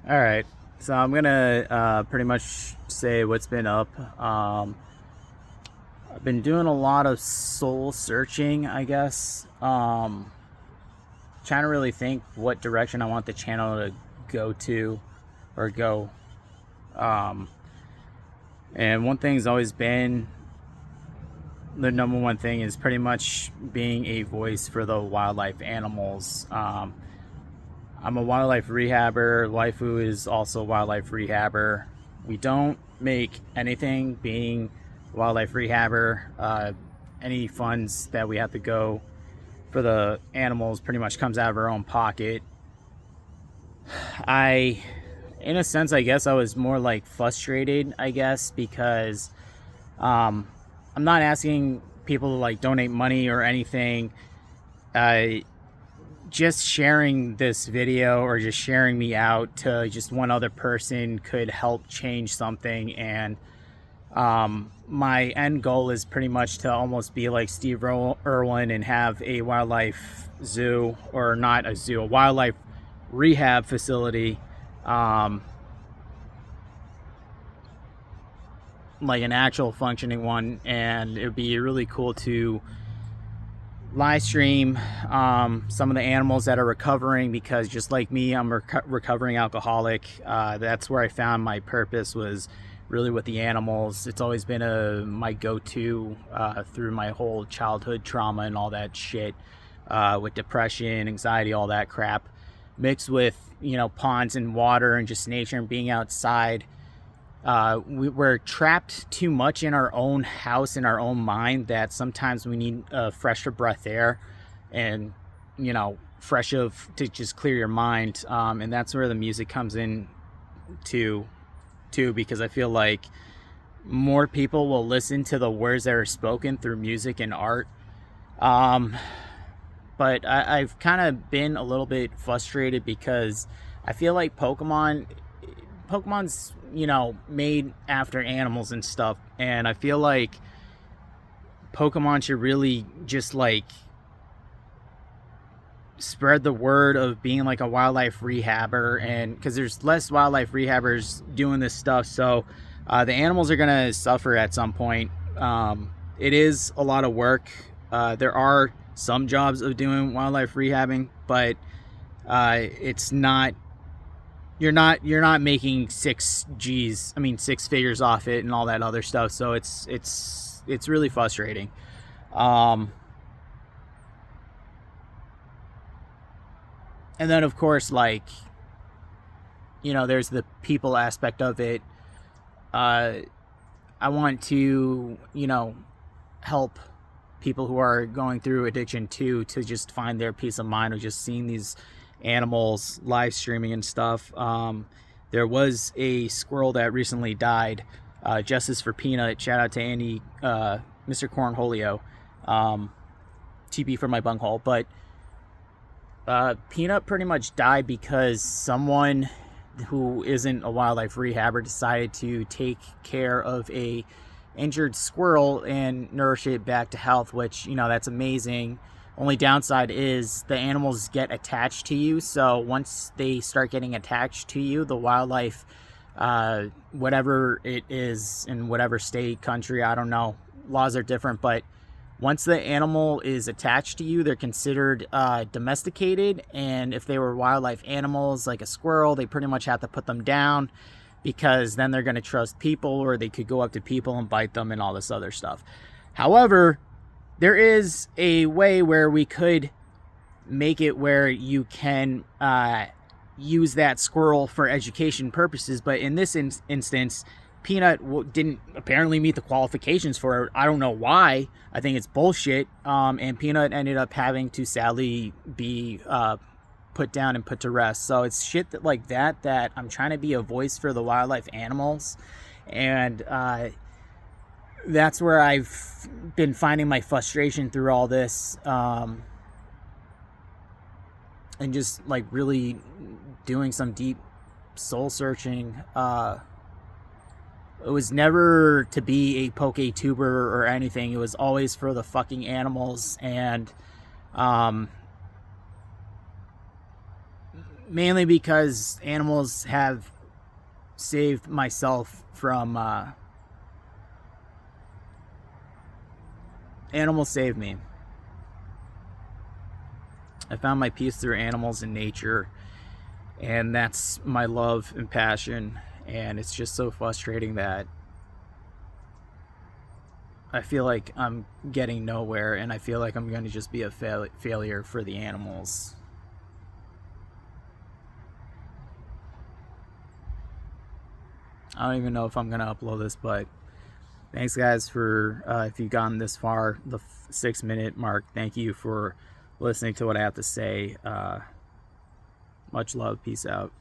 All right, so I'm gonna pretty much say what's been up. I've been doing a lot of soul searching, I guess. Trying to really think what direction I want the channel to go to or go. Um, and one thing's always been the number one thing is pretty much being a voice for the wildlife animals. I'm a wildlife rehabber. Waifu is also a wildlife rehabber. We don't make anything being wildlife rehabber. Any funds that we have to go for the animals pretty much comes out of our own pocket. I, in a sense, I guess I was more like frustrated, I guess, because um, I'm not asking people to like donate money or anything. Uh, just sharing this video or just sharing me out to just one other person could help change something. And my end goal is pretty much to almost be like Steve Irwin and have a wildlife zoo, or not a zoo, a wildlife rehab facility, um, like an actual functioning one. And it would be really cool to live stream some of the animals that are recovering, because just like me, I'm a recovering alcoholic. That's where I found my purpose, was really with the animals. It's always been my go-to through my whole childhood trauma and all that shit, with depression, anxiety, all that crap, mixed with ponds and water and just nature and being outside. We're trapped too much in our own house, in our own mind, that sometimes we need a fresher breath air and fresh of to just clear your mind. And that's where the music comes in too, because I feel like more people will listen to the words that are spoken through music and art. But I've kind of been a little bit frustrated because I feel like Pokemon's made after animals and stuff, and I feel like Pokemon should really just like spread the word of being like a wildlife rehabber, and because there's less wildlife rehabbers doing this stuff, so the animals are gonna suffer at some point. It is a lot of work. There are some jobs of doing wildlife rehabbing, but it's not you're not making six figures off it and all that other stuff. So it's really frustrating. Um, and then of course, like, there's the people aspect of it. Uh, I want to help people who are going through addiction too, to just find their peace of mind of just seeing these animals live streaming and stuff. There was a squirrel that recently died. Justice for Peanut. Shout out to Andy, Mr. Cornholio. TP for my bunghole. But Peanut pretty much died because someone who isn't a wildlife rehabber decided to take care of a injured squirrel and nourish it back to health, which that's amazing. Only downside is the animals get attached to you, so once they start getting attached to you, the wildlife, whatever it is in whatever state, country, I don't know, laws are different, but once the animal is attached to you, they're considered domesticated. And if they were wildlife animals like a squirrel, they pretty much have to put them down, because then they're going to trust people, or they could go up to people and bite them and all this other stuff. However, there is a way where we could make it where you can use that squirrel for education purposes. But in this instance, Peanut didn't apparently meet the qualifications for it. I don't know why. I think it's bullshit. And Peanut ended up having to sadly be put down and put to rest. So it's shit like that I'm trying to be a voice for the wildlife animals. And that's where I've been finding my frustration through all this, and just like really doing some deep soul searching. It was never to be a poke tuber or anything. It was always for the fucking animals. And mainly because animals have saved myself from animals saved me. I found my peace through animals and nature, and that's my love and passion. And it's just so frustrating that I feel like I'm getting nowhere, and I feel like I'm going to just be a failure for the animals. I don't even know if I'm going to upload this, but thanks, guys, for if you've gotten this far, the 6-minute mark. Thank you for listening to what I have to say. Much love. Peace out.